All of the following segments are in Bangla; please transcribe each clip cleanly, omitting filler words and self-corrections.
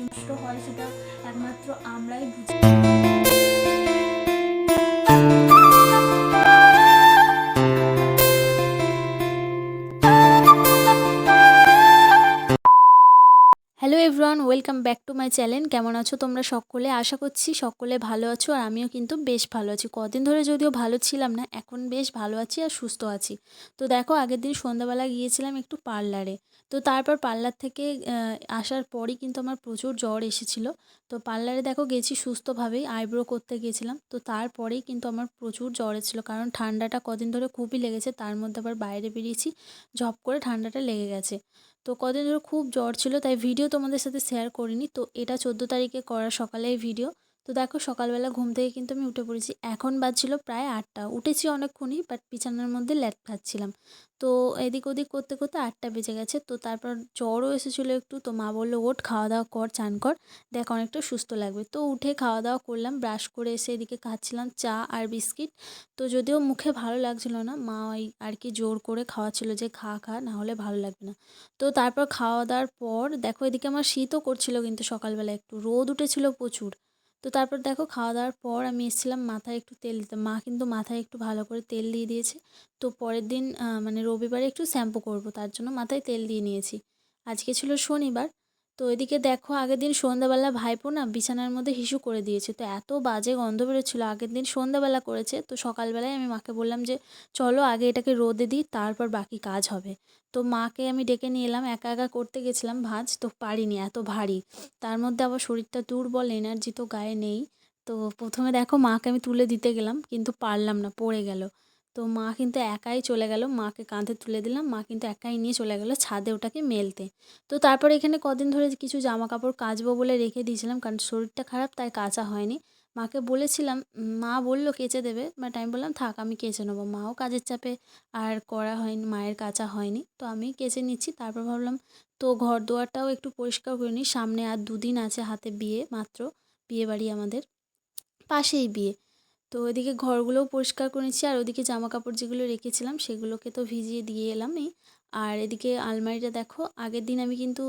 সন্তুষ্ট হয় সেটা একমাত্র আমরাই বুঝি। Hello everyone, welcome back to my channel. কেমন আছো তোমরা সকলে? আশা করছি সকলে ভালো আছো, আর আমিও কিন্তু বেশ ভালো আছি। কদিন ধরে যদিও ভালো ছিলাম না, এখন বেশ ভালো আছি আর সুস্থ আছি। তো দেখো, আগের দিন সন্ধ্যাবেলা গিয়েছিলাম একটু পার্লারে। তো তারপর পার্লার থেকে আসার পরই কিন্তু আমার প্রচুর জ্বর এসেছিলো। তো পার্লারে দেখো গেছি সুস্থভাবেই, আইব্রো করতে গিয়েছিলাম। তো তারপরেই কিন্তু আমার প্রচুর জ্বর এসেছিলো, কারণ ঠান্ডাটা কদিন ধরে খুবই লেগেছে, তার মধ্যে আবার বাইরে বেরিয়েছি, ঝপ করে ঠান্ডাটা লেগে গেছে। তো কদিন ধরে খুব জ্বর ছিল, তাই ভিডিও তোমাদের সাথে শেয়ার করিনি। তো এটা 14 তারিখে করা সকালের ভিডিও। তো দেখো, সকালবেলা ঘুম থেকে কিন্তু আমি উঠে পড়েছি। এখন বাজছিল প্রায় 8টা। উঠেছি অনেকক্ষণই, বাট বিছানার মধ্যে ল্যাট খাচ্ছিলাম। তো এদিক ওদিক করতে করতে 8টা বেজে গেছে। তো তারপর জ্বরও এসেছিলো একটু। তো মা বললো, ওঠ, খাওয়া দাওয়া কর, চান কর, দেখ অনেকটা সুস্থ লাগবে। তো উঠে খাওয়া দাওয়া করলাম, ব্রাশ করে এসে এদিকে খাচ্ছিলাম চা আর বিস্কিট। তো যদিও মুখে ভালো লাগছিল না, মা ওই আর কি জোর করে খাওয়াচ্ছিল যে খা খা, না হলে ভালো লাগবে না। তো তারপর খাওয়া দাওয়ার পর দেখো, এদিকে আমার শীতও করছিল, কিন্তু সকালবেলা একটু রোদ উঠেছিল প্রচুর। তো তারপর দেখো, খাওয়া দাওয়ার পর আমি এসেছিলাম মাথায় একটু তেল দিতে। মা কিন্তু মাথায় একটু ভালো করে তেল দিয়ে দিয়েছে। তো পরের দিন মানে রবিবারে একটু শ্যাম্পু করব, তার জন্য মাথায় তেল দিয়ে নিয়েছি। আজকে ছিল শনিবার। তো এদিকে দেখো, আগের দিন সন্ধ্যাবেলা ভাইপো না বিছানার মধ্যে হিসু করে দিয়েছে। তো এত বাজে গন্ধ বেরোচ্ছিলো, আগের দিন সন্ধ্যাবেলা করেছে। তো সকালবেলায় আমি মাকে বললাম যে চলো আগে এটাকে রোদে দিই, তারপর বাকি কাজ হবে। তো মাকে আমি ডেকে নিয়ে এলাম, একা একা করতে গেছিলাম ভাঁজ, তো পারিনি, এত ভারী। তার মধ্যে আবার শরীরটা দুর্বল, এনার্জি তো গায়ে নেই। তো প্রথমে দেখো মাকে আমি তুলে দিতে গেলাম, কিন্তু পারলাম না, পড়ে গেল। তো মা কিন্তু একাই চলে গেল, মাকে কাঁধে তুলে দিলাম, মা কিন্তু একাই নিয়ে চলে গেল ছাদে ওটাকে মেলতে। তো তারপরে এখানে কদিন ধরে কিছু জামা কাপড় কাচবো বলে রেখে দিয়েছিলাম, কারণ শরীরটা খারাপ, তাই কাচা হয়নি। মাকে বলেছিলাম, মা বললো কেচে দেবে, বাট আমি বললাম থাক, আমি কেচে নেবো। মাও কাজের চাপে আর করা হয়নি, মায়ের কাচা হয়নি। তো আমি কেচে নিচ্ছি। তারপর ভাবলাম তো ঘর দুয়ারটাও একটু পরিষ্কার করে নিই, সামনে আর 2 দিন আছে হাতে, বিয়ে মাত্র, বিয়ে বাড়ি আমাদের পাশেই বিয়ে। তো ওইদিকে ঘরগুলোও পরিষ্কার করে নিচ্ছি, আর ওদিকে জামা কাপড় যেগুলো রেখেছিলাম সেগুলোকে তো ভিজিয়ে দিয়ে এলামই। আর এদিকে আলমারিটা দেখো, আগের দিন আমি কিন্তু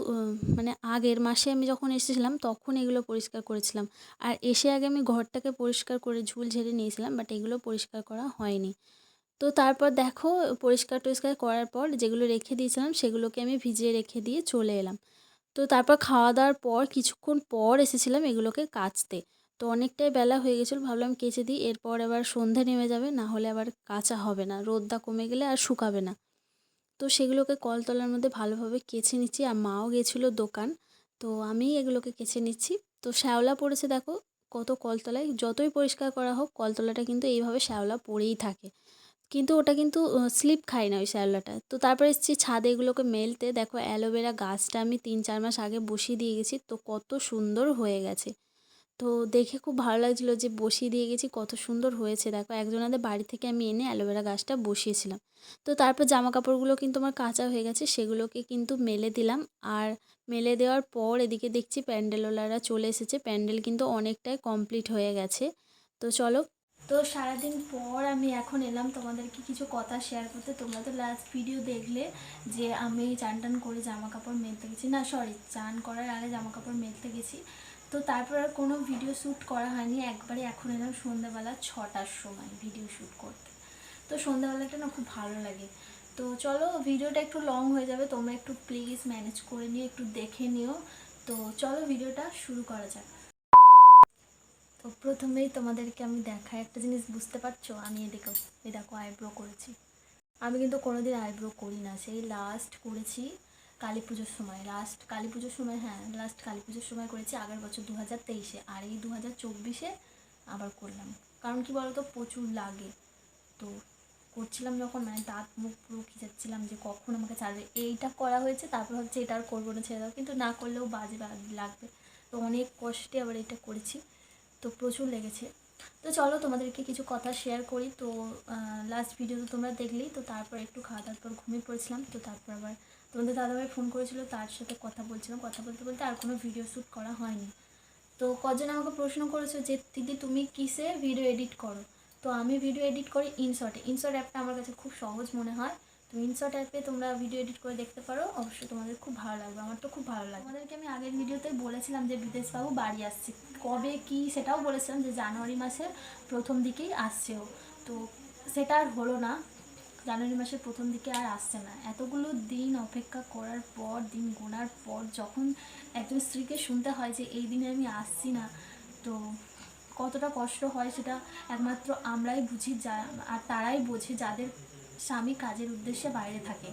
মানে আগের মাসে আমি যখন এসেছিলাম তখন এগুলো পরিষ্কার করেছিলাম। আর এসে আগে আমি ঘরটাকে পরিষ্কার করে ঝুল ঝেড়ে নিয়েছিলাম, বাট এগুলো পরিষ্কার করা হয়নি। তো তারপর দেখো, পরিষ্কার করার পর যেগুলো রেখে দিয়েছিলাম সেগুলোকে আমি ভিজিয়ে রেখে দিয়ে চলে এলাম। তো তারপর খাওয়া দাওয়ার পর কিছুক্ষণ পর এসেছিলাম এগুলোকে কাচতে। তো অনেকটাই বেলা হয়ে গেছিলো, ভাবলাম কেচে দিই, এরপর আবার সন্ধে নেমে যাবে, না হলে আবার কাচা হবে না, রোদটা কমে গেলে আর শুকাবে না। তো সেগুলোকে কলতলার মধ্যে ভালোভাবে কেচে নিচ্ছি, আর মাও গেছিলো দোকান। তো আমি এগুলোকে কেচে নিচ্ছি। তো শ্যাওলা পড়েছে দেখো, কত কলতলায় যতই পরিষ্কার করা হোক কলতলাটা কিন্তু এইভাবে শ্যাওলা পড়েই থাকে। কিন্তু ওটা কিন্তু স্লিপ খায় না ওই শ্যাওলাটা। তো তারপরে এসেছি ছাদে এগুলোকে মেলতে। দেখো, অ্যালোভেরা গাছটা আমি 3-4 মাস আগে বসিয়ে দিয়ে গেছি, তো কত সুন্দর হয়ে গেছে। তো দেখে খুব ভালো লাগছিলো যে বসিয়ে দিয়ে গেছি, কত সুন্দর হয়েছে। দেখো, একজনাদের বাড়ি থেকে আমি এনে অ্যালোভেরা গাছটা বসিয়েছিলাম। তো তারপর জামা কাপড়গুলো কিন্তু আমার কাচা হয়ে গেছে, সেগুলোকে কিন্তু মেলে দিলাম। আর মেলে দেওয়ার পর এদিকে দেখছি প্যান্ডেলওয়ালারা চলে এসেছে, প্যান্ডেল কিন্তু অনেকটাই কমপ্লিট হয়ে গেছে। তো চলো, তো সারাদিন পর আমি এখন এলাম তোমাদেরকে কিছু কথা শেয়ার করতে। তোমরা তো লাস্ট ভিডিও দেখলে যে আমি চান টান করে জামা কাপড় মেলতে গেছি, না সরি, চান করার আগে জামা কাপড় মেলতে গেছি। তো তারপর আর কোনো ভিডিও শ্যুট করা হয়নি, একবারে এখন এলাম সন্ধ্যাবেলা 6টার সময় ভিডিও শ্যুট করতে। তো সন্ধ্যাবেলাটা না খুব ভালো লাগে। তো চলো, ভিডিওটা একটু লং হয়ে যাবে, তোমরা একটু প্লিজ ম্যানেজ করে নিও, একটু দেখে নিও। তো চলো ভিডিওটা শুরু করা যাক। তো প্রথমেই তোমাদেরকে আমি দেখাই একটা জিনিস, বুঝতে পারছো? আমি এই দেখো আইব্রো করেছি। আমি কিন্তু কোনোদিন আইব্রো করি না, সেই লাস্ট করেছি কালী পুজোর সময়, লাস্ট কালী পুজোর সময় করেছি, আগের বছর 2023-এ। আর এই 2024-এ আবার করলাম। কারণ কি বলতো, প্রচুর লাগে। তো করছিলাম যখন, মানে দাঁত মুখ পুরো খিচাচ্ছিলাম যে কখন আমাকে ছাড়বে। এইটা করা হয়েছে, তারপর হচ্ছে এটা আর করবো না, ছেড়ে দাও, কিন্তু না করলেও বাজে লাগবে। তো অনেক কষ্টে আবার এটা করেছি, তো প্রচুর লেগেছে। তো চলো তোমাদেরকে কিছু কথা শেয়ার করি। তো লাস্ট ভিডিও তো তোমরা দেখলেই। তো তারপর একটু খাওয়া দাওয়ার পর ঘুমিয়ে পড়েছিলাম। তো তারপর আবার তোমাদের দাদাভাই ফোন করেছিল, তার সাথে কথা বলছিলাম, কথা বলতে বলতে আর কোনো ভিডিও শ্যুট করা হয়নি। তো কজন আমাকে প্রশ্ন করেছো যে দিদি তুমি কিসে ভিডিও এডিট করো? তো আমি ভিডিও এডিট করি ইনশর্টে। ইনশর্ট অ্যাপটা আমার কাছে খুব সহজ মনে হয়। তো ইনশর্ট অ্যাপে তোমরা ভিডিও এডিট করে দেখতে পারো, অবশ্যই তোমাদের খুব ভালো লাগবে, আমার তো খুব ভালো লাগে। আমাদেরকে আমি আগের ভিডিওতে বলেছিলাম যে বিদেশবাবু বাড়ি আসছে, কবে কি সেটাও বলেছিলাম যে জানুয়ারি মাসের প্রথম দিকেই আসছেও, তো সেটা আর হলো না। জানুয়ারি মাসের প্রথম দিকে আর আসছে না। এতগুলো দিন অপেক্ষা করার পর, দিন গোনার পর যখন একজন স্ত্রীকে শুনতে হয় যে এই দিনে আমি আসছি না, তো কতটা কষ্ট হয় সেটা একমাত্র আমরাই বুঝি, আর তারাই বোঝে যাদের স্বামী কাজের উদ্দেশ্যে বাইরে থাকে।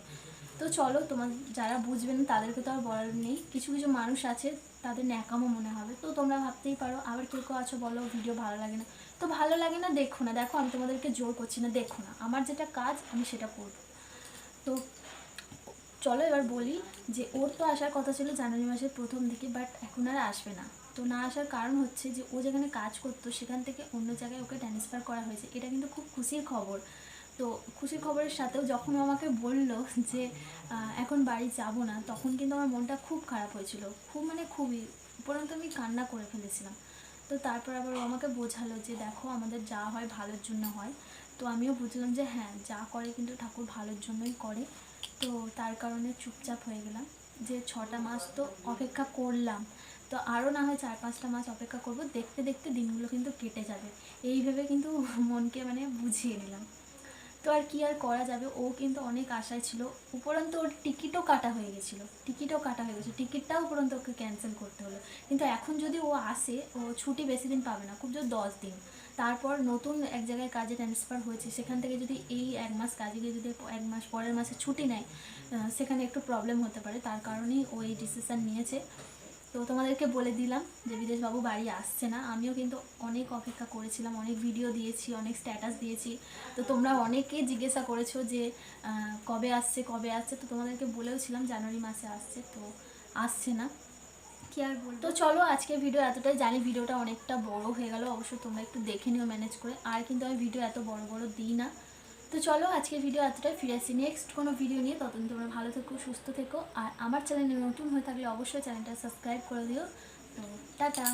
তো চলো, তোমার যারা বুঝবেন তাদেরকে তো আর বলার নেই, কিছু কিছু মানুষ আছে তাদের ন্যাকামো মনে হবে, তো তোমরা ভাবতেই পারো। আবার কেউ কেউ আছো বলো ভিডিও ভালো লাগে না, তো ভালো লাগে না দেখো না, দেখো আমি তোমাদেরকে জোর করছি না, দেখো না, আমার যেটা কাজ আমি সেটা করবো। তো চলো এবার বলি যে ওর তো আসার কথা ছিল জানুয়ারি মাসের প্রথম দিকে, বাট এখন আর আসবে না। তো না আসার কারণ হচ্ছে যে ও যেখানে কাজ করতো সেখান থেকে অন্য জায়গায় ওকে ট্রান্সফার করা হয়েছে। এটা কিন্তু খুব খুশির খবর। তো খুশির খবরের সাথেও যখন ও আমাকে বললো যে এখন বাড়ি যাব না, তখন কিন্তু আমার মনটা খুব খারাপ হয়েছিল, খুব মানে খুবই, উপরন্ত আমি কান্না করে ফেলেছিলাম। তো তারপর আবার ও আমাকে বোঝালো যে দেখো আমাদের যা হয় ভালোর জন্য হয়। তো আমিও বুঝলাম যে হ্যাঁ, যা করে কিন্তু ঠাকুর ভালোর জন্যই করে। তো তার কারণে চুপচাপ হয়ে গেলাম যে 6টা মাস তো অপেক্ষা করলাম, তো আরও না হয় 4-5টা মাস অপেক্ষা করব, দেখতে দেখতে দিনগুলো কিন্তু কেটে যাবে, এই ভেবে কিন্তু মনকে মানে বুঝিয়ে নিলাম। তো আর কি আর করা যাবে, ও কিন্তু অনেক আশায় ছিল, উপরন্তু ওর টিকিটও কাটা হয়ে গেছিলো, টিকিটটাও উপরন্তু ওকে ক্যান্সেল করতে হলো। কিন্তু এখন যদি ও আসে, ও ছুটি বেশি দিন পাবে না, খুব জোর 10 দিন। তারপর নতুন এক জায়গায় কাজে ট্রান্সফার হয়েছে, সেখান থেকে যদি এই 1 মাস কাজে গিয়ে যদি 1 মাস পরের মাসে ছুটি নেয়, সেখানে একটু প্রবলেম হতে পারে, তার কারণেই ও এই ডিসিশান নিয়েছে। তো তোমাদেরকে বলে দিলাম যে বিদেশবাবু বাড়ি আসছে না। আমিও কিন্তু অনেক অপেক্ষা করেছিলাম, অনেক ভিডিও দিয়েছি, অনেক স্ট্যাটাস দিয়েছি। তো তোমরা অনেকে জিজ্ঞাসা করেছো যে কবে আসছে কবে আসছে, তো তোমাদেরকে বলেও ছিলাম জানুয়ারি মাসে আসছে, তো আসছে না, কি আর বলবো। তো চলো আজকের ভিডিও এতটাই, জানি ভিডিওটা অনেকটা বড় হয়ে গেল, অবশ্যই তোমরা একটু দেখে নিও ম্যানেজ করে, আর কিন্তু আমি ভিডিও এত বড় বড় দিই না। তো চলো আজকের ভিডিও এতটাই, ফিরে আসছি নেক্সট কোনো ভিডিও নিয়ে, ততদিন তোমরা ভালো থেকো, সুস্থ থেকো, আর আমার চ্যানেলে নতুন হয়ে থাকলে অবশ্যই চ্যানেলটা সাবস্ক্রাইব করে দিও। তো টাটা।